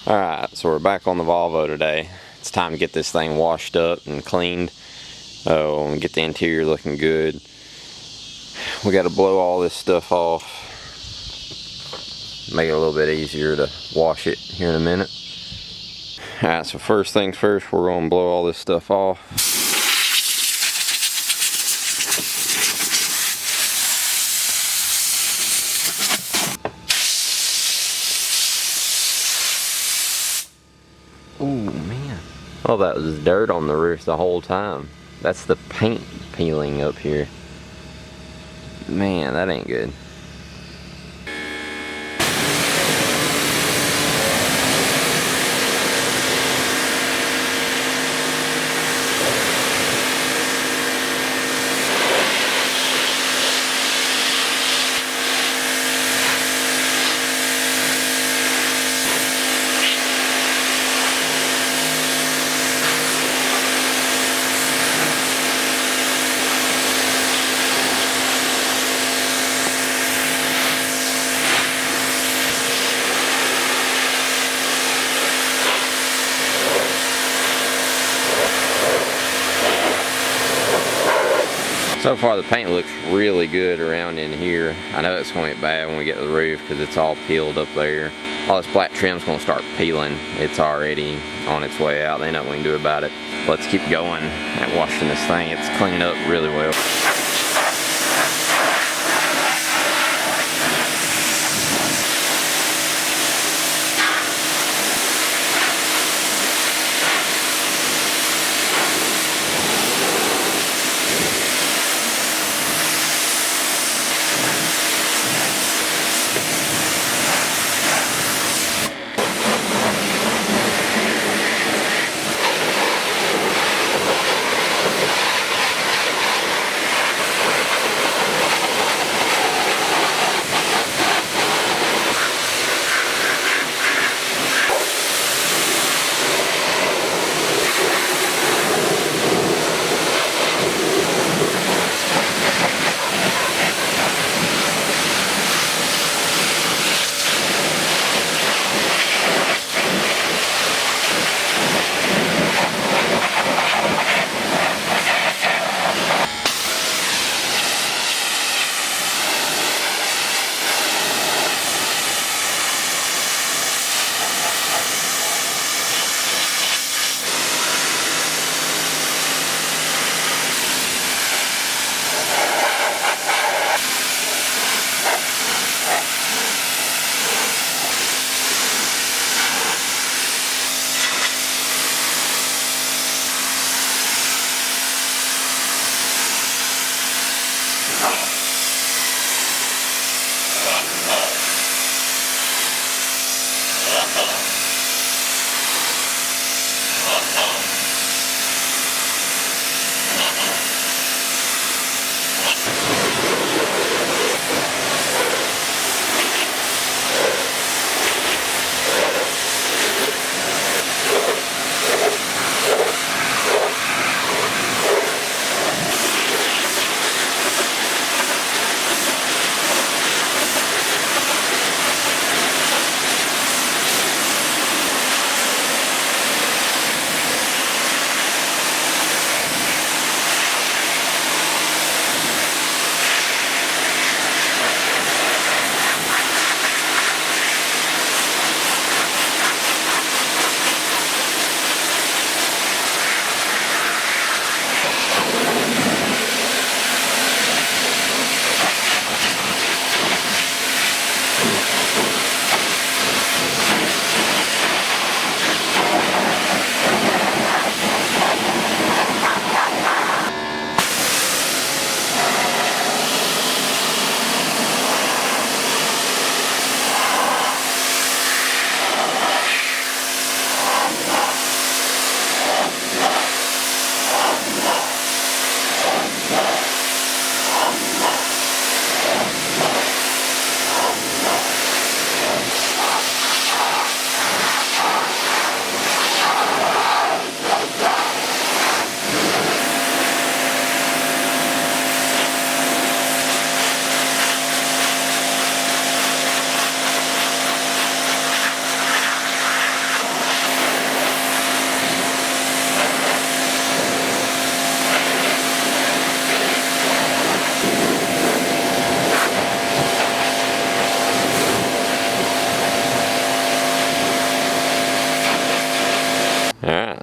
Alright, so we're back on the Volvo today. It's time to get this thing washed up and cleaned. And get the interior looking good. We got to blow all this stuff off. Make it a little bit easier to wash it here in a minute. Alright, so first things first, we're going to blow all this stuff off. Oh man. Oh, that was dirt on the roof the whole time. That's the paint peeling up here. Man, that ain't good. So far the paint looks really good around in here. I know it's going to get bad when we get to the roof because it's all peeled up there. All this black trim's going to start peeling. It's already on its way out. Ain't nothing we can do about it. Let's keep going at washing this thing. It's cleaning up really well.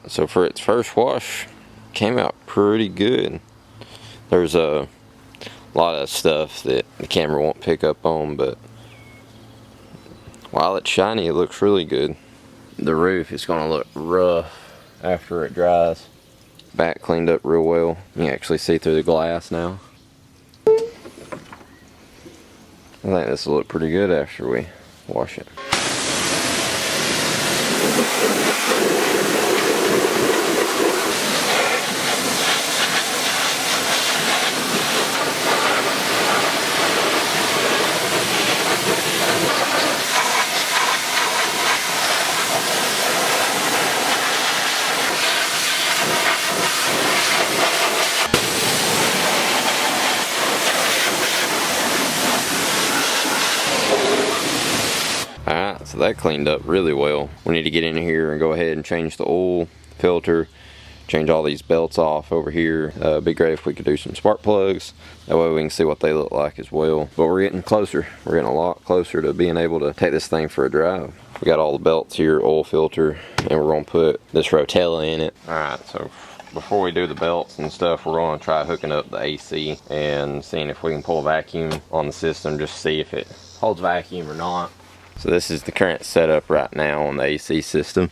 Alright, so for its first wash, came out pretty good. There's a lot of stuff that the camera won't pick up on, but while it's shiny, it looks really good. The roof is going to look rough after it dries. Back cleaned up real well. You can actually see through the glass now. I think this will look pretty good after we wash it. Alright, so that cleaned up really well. We need to get in here and go ahead and change the oil filter, change all these belts off over here. It'd be great if we could do some spark plugs. That way we can see what they look like as well. But we're getting closer. We're getting a lot closer to being able to take this thing for a drive. We got all the belts here, oil filter, and we're going to put this Rotella in it. Alright, so before we do the belts and stuff, we're going to try hooking up the AC and seeing if we can pull a vacuum on the system, just see if it holds vacuum or not. So this is the current setup right now on the AC system.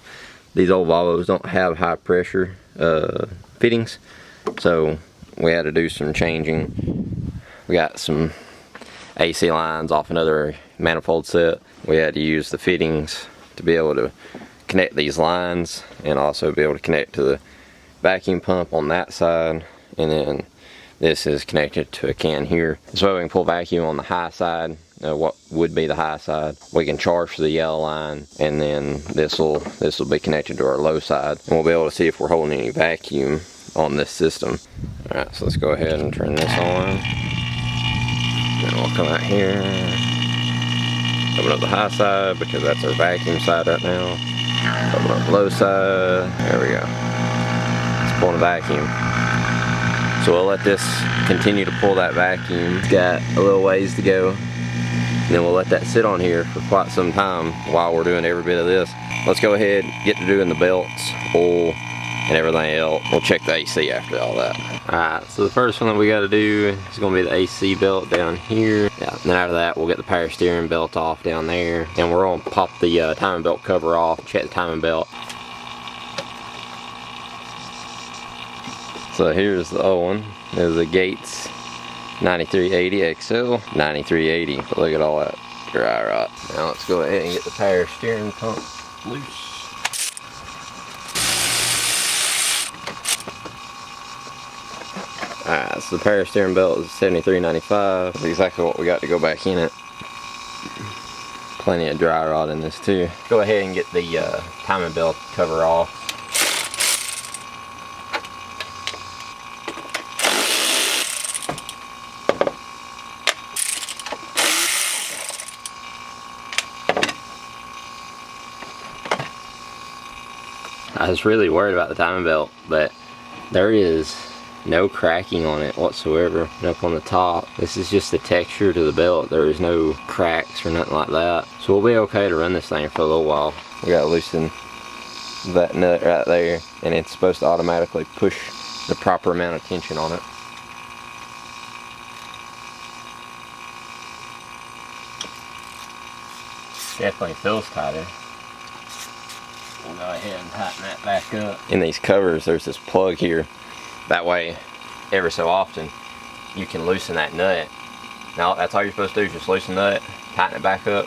These old Volvos don't have high pressure fittings, so we had to do some changing. We got some AC lines off another manifold set. We had to use the fittings to be able to connect these lines and also be able to connect to the vacuum pump on that side, and then this is connected to a can here. So we can pull vacuum on the high side, what would be the high side. We can charge for the yellow line, and then this will be connected to our low side, and we'll be able to see if we're holding any vacuum on this system. Alright, so let's go ahead and turn this on. Then we'll come out here, open up the high side because that's our vacuum side right now. Open up the low side. There we go. It's pulling a vacuum. So we'll let this continue to pull that vacuum. It's got a little ways to go. And then we'll let that sit on here for quite some time while we're doing every bit of this. Let's go ahead, get to doing the belts, oil, and everything else. We'll check the AC after all that. Alright, so the first one that we got to do is going to be the AC belt down here. Yeah, and then after that, we'll get the power steering belt off down there. And we're going to pop the timing belt cover off, check the timing belt. So here's the old one. There's a Gates 9380 XL 9380. But look at all that dry rot. Now let's go ahead and get the power steering pump loose. Alright, so the power steering belt is 7395. That's exactly what we got to go back in it. Plenty of dry rot in this too. Go ahead and get the timing belt cover off. I was really worried about the timing belt, but there is no cracking on it whatsoever. And up on the top, this is just the texture to the belt. There is no cracks or nothing like that. So we'll be okay to run this thing for a little while. We gotta loosen that nut right there, and it's supposed to automatically push the proper amount of tension on it. Definitely feels tighter. We'll go ahead and tighten that back up. In these covers, there's this plug here. That way, every so often, you can loosen that nut. Now, that's all you're supposed to do is just loosen the nut, tighten it back up,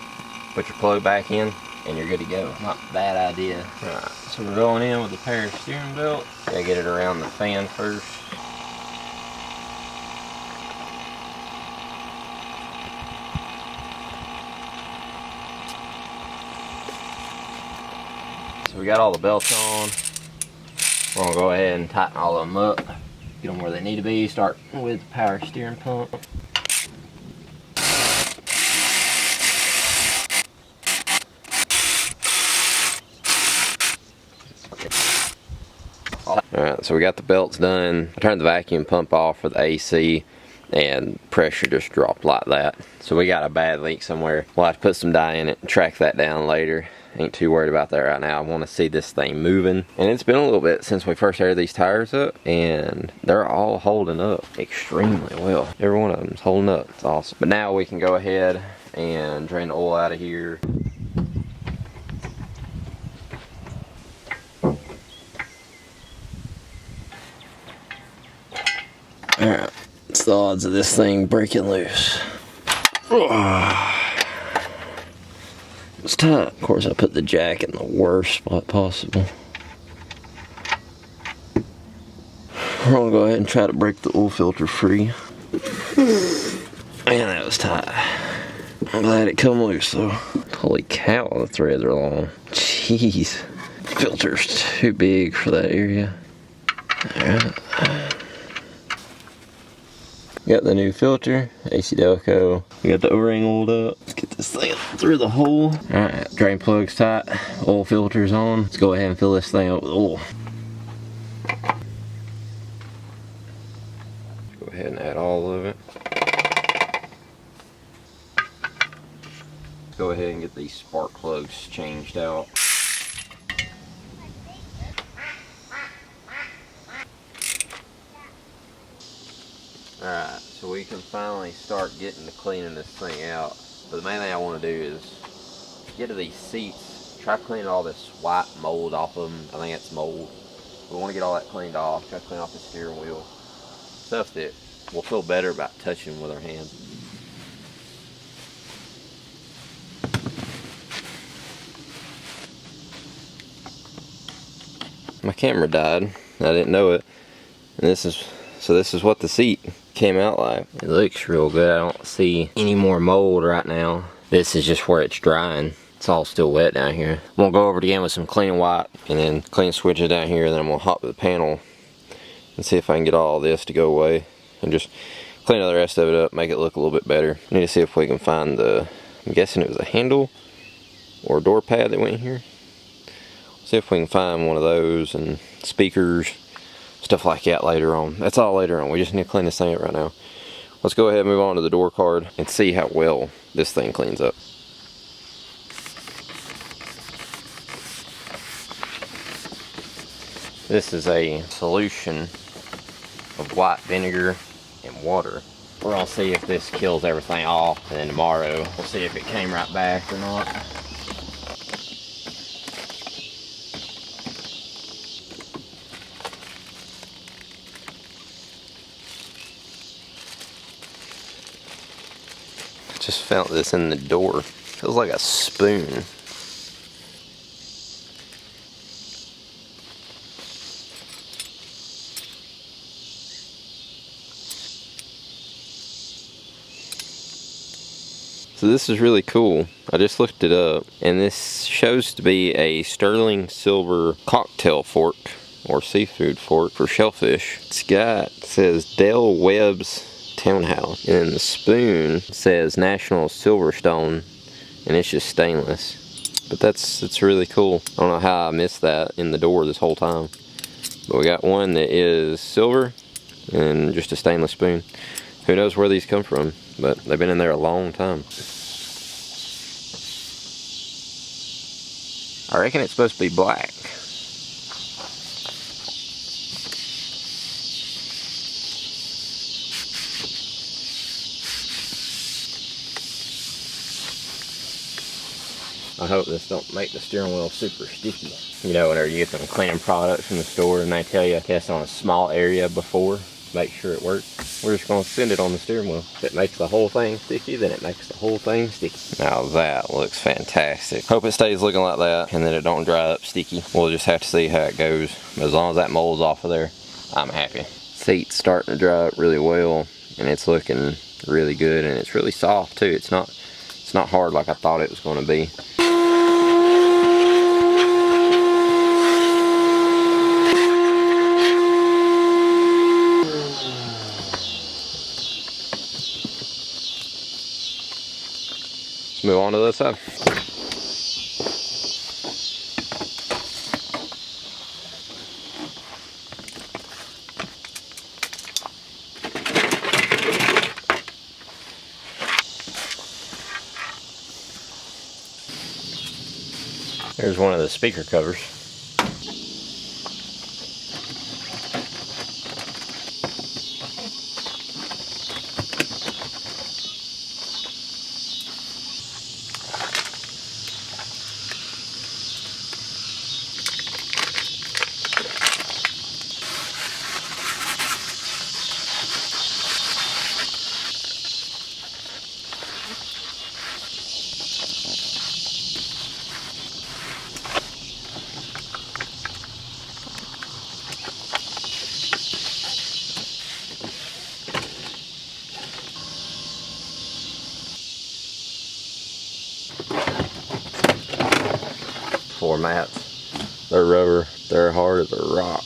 put your plug back in, and you're good to go. Not a bad idea. Right, so we're going in with the power steering belt. Gotta get it around the fan first. So we got all the belts on. We're gonna go ahead and tighten all of them up, get them where they need to be. Start with the power steering pump. Alright, so we got the belts done. I turned the vacuum pump off for the AC, and pressure just dropped like that. So we got a bad leak somewhere. We'll have to put some dye in it and track that down later ain't too worried about that right now. I want to see this thing moving. And it's been a little bit since we first aired these tires up, and they're all holding up extremely well. Every one of them's holding up. It's awesome. But now we can go ahead and drain the oil out of here. Alright, what's the odds of this thing breaking loose? It's tight. Of course, I put the jack in the worst spot possible. We're gonna go ahead and try to break the oil filter free. Man, that was tight. I'm glad it come loose though. Holy cow, the threads are long. Jeez. The filter's too big for that area. Alright. Got the new filter, AC Delco. We got the O-ring oiled up. Let's get this thing through the hole. Alright, drain plug's tight, oil filter's on. Let's go ahead and fill this thing up with oil. Go ahead and add all of it. Let's go ahead and get these spark plugs changed out. Alright, so we can finally start getting to cleaning this thing out. But the main thing I want to do is get to these seats, try cleaning all this white mold off of them. I think it's mold. We want to get all that cleaned off, try to clean off the steering wheel. Stuff that we'll feel better about touching with our hands. My camera died, I didn't know it. And this is what the seat came out like. It looks real good. I don't see any more mold right now. This is just where it's drying. It's all still wet down here. I'm gonna go over it again with some clean white and then clean switches down here, and then I'm gonna hop to the panel and see if I can get all this to go away and just clean the rest of it up, make it look a little bit better. Need to see if we can find the, I'm guessing it was a handle or a door pad that went in here. See if we can find one of those, and speakers, stuff like that later on. That's all later on. We just need to clean this thing up right now. Let's go ahead and move on to the door card and see how well this thing cleans up. This is a solution of white vinegar and water. We're gonna see if this kills everything off, and then tomorrow we'll see if it came right back or not. Just felt this in the door. Feels like a spoon. So this is really cool. I just looked it up, and this shows to be a sterling silver cocktail fork or seafood fork for shellfish. It says Del Webb's Townhouse, and then the spoon says National Silverstone, and it's just stainless. But it's really cool. I don't know how I missed that in the door this whole time. But we got one that is silver and just a stainless spoon. Who knows where these come from, but they've been in there a long time. I reckon it's supposed to be black. I hope this don't make the steering wheel super sticky. You know, whenever you get them cleaning products from the store and they tell you test on a small area before, make sure it works. We're just going to send it on the steering wheel. If it makes the whole thing sticky, then it makes the whole thing sticky. Now that looks fantastic. Hope it stays looking like that and that it don't dry up sticky. We'll just have to see how it goes. As long as that mold's off of there, I'm happy. Seat's starting to dry up really well, and it's looking really good, and it's really soft too. It's not hard like I thought it was going to be. Move on to the other side. Here's one of the speaker covers. Floor mats. They're rubber. They're hard as a rock.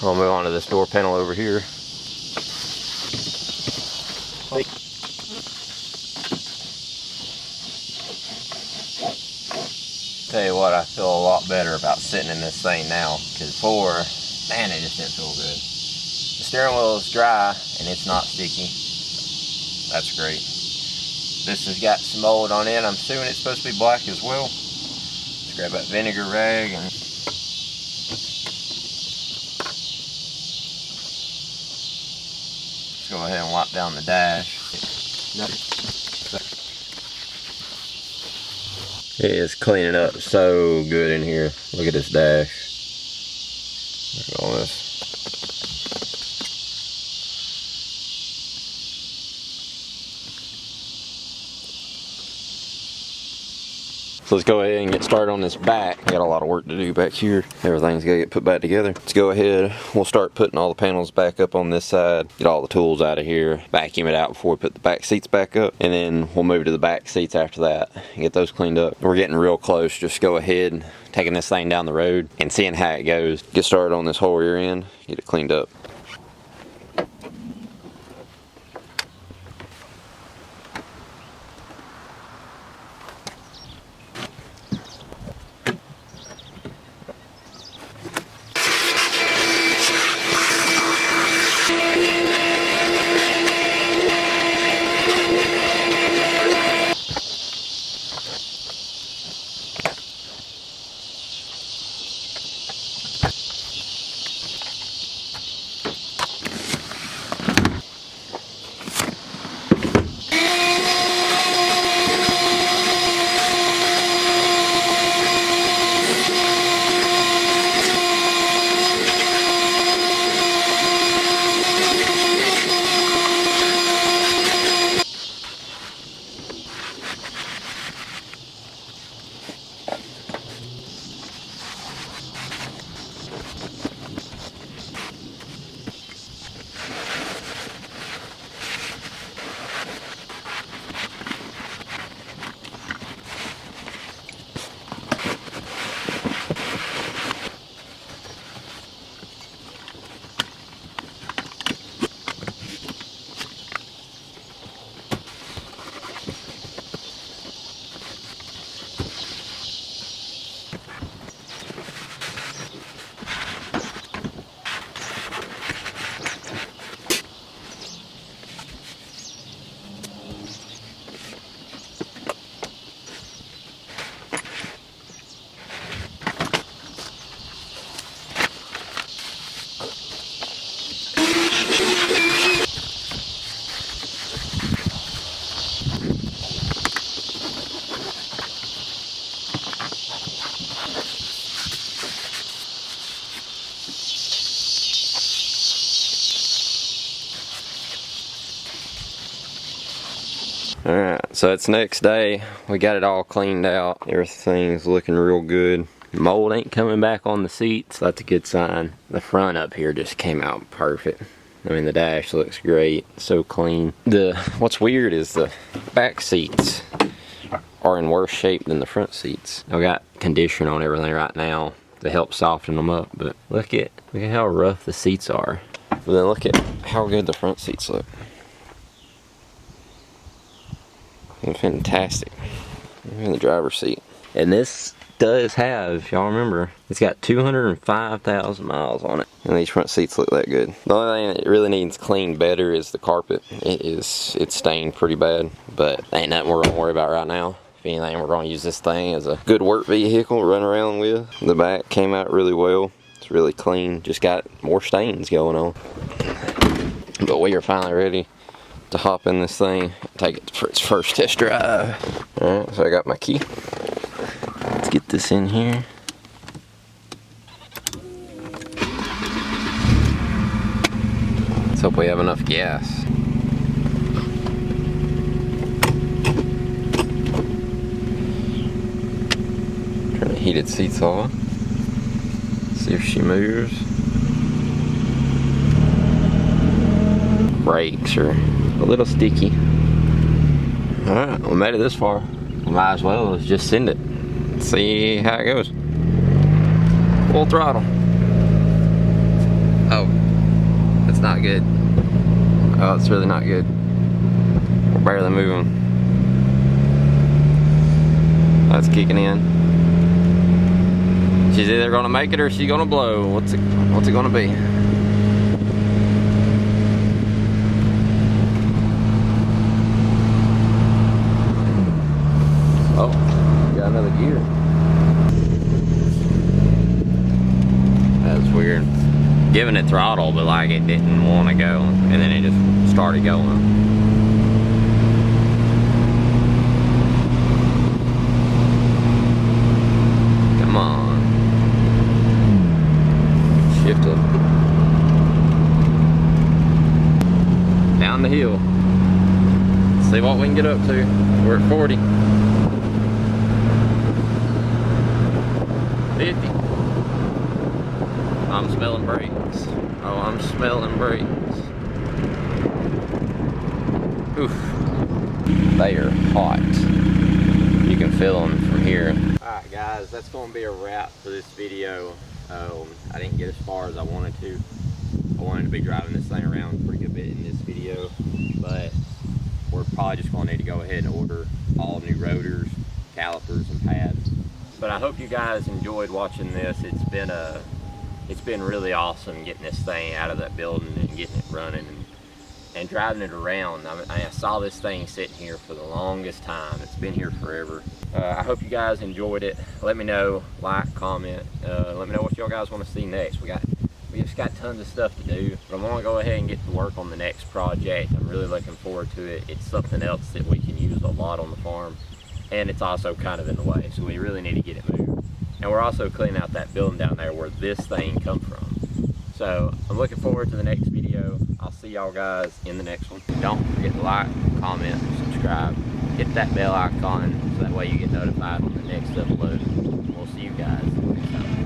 I'll move on to this door panel over here. Tell you what, I feel a lot better about sitting in this thing now, because before, man, it just didn't feel good. The steering wheel is dry and it's not sticky. That's great. This has got some mold on it. I'm assuming it's supposed to be black as well. Let's grab that vinegar rag and let's go ahead and wipe down the dash. It is cleaning up so good in here. Look at this dash. Look at all this. So let's go ahead and get started on this back. I got a lot of work to do back here. Everything's got to get put back together. Let's go ahead. We'll start putting all the panels back up on this side. Get all the tools out of here. Vacuum it out before we put the back seats back up. And then we'll move to the back seats after that and get those cleaned up. We're getting real close. Just go ahead, taking this thing down the road and seeing how it goes. Get started on this whole rear end. Get it cleaned up. Alright, so it's next day. We got it all cleaned out. Everything's looking real good. Mold ain't coming back on the seats. That's a good sign. The front up here just came out perfect. I mean, the dash looks great. So clean. What's weird is the back seats are in worse shape than the front seats. I got condition on everything right now to help soften them up, but look at how rough the seats are. But then look at how good the front seats look. Fantastic. In the driver's seat. And this does have, if y'all remember, it's got 205,000 miles on it. And these front seats look that good. The only thing that really needs cleaned better is the carpet. It's stained pretty bad, but ain't nothing we're gonna worry about right now. If anything, we're gonna use this thing as a good work vehicle to run around with. The back came out really well. It's really clean, just got more stains going on. But we are finally ready to hop in this thing, take it for its first test drive. Alright, so I got my key. Let's get this in here. Let's hope we have enough gas. Turn the heated seats off. See if she moves. Brakes are a little sticky. Alright, we made it this far. We might as well just send it. See how it goes. Full throttle. Oh, that's not good. Oh, it's really not good. We're barely moving. That's kicking in. She's either gonna make it or she's gonna blow. What's it gonna be? Oh, got another gear. That's weird. Giving it throttle, but like it didn't want to go, and then it just started going. Come on. Shift it. Down the hill. See what we can get up to. We're at 40. 50. I'm smelling brakes. Oh, I'm smelling brakes. Oof. They are hot. You can feel them from here. Alright guys, that's going to be a wrap for this video. I didn't get as far as I wanted to. I wanted to be driving this thing around a pretty good bit in this video, but we're probably just going to need to go ahead and order all new rotors, calipers, and pads. But I hope you guys enjoyed watching this. It's been really awesome getting this thing out of that building and getting it running and driving it around. I saw this thing sitting here for the longest time. It's been here forever. I hope you guys enjoyed it. Let me know, like, comment. Let me know what y'all guys want to see next. We just got tons of stuff to do, but I'm gonna go ahead and get to work on the next project. I'm really looking forward to it. It's something else that we can use a lot on the farm, and it's also kind of in the way, so we really need to get it moved. And we're also cleaning out that building down there where this thing come from. So I'm looking forward to the next video. I'll see y'all guys in the next one. Don't forget to like, comment, subscribe. Hit that bell icon so that way you get notified on the next upload. We'll see you guys next time.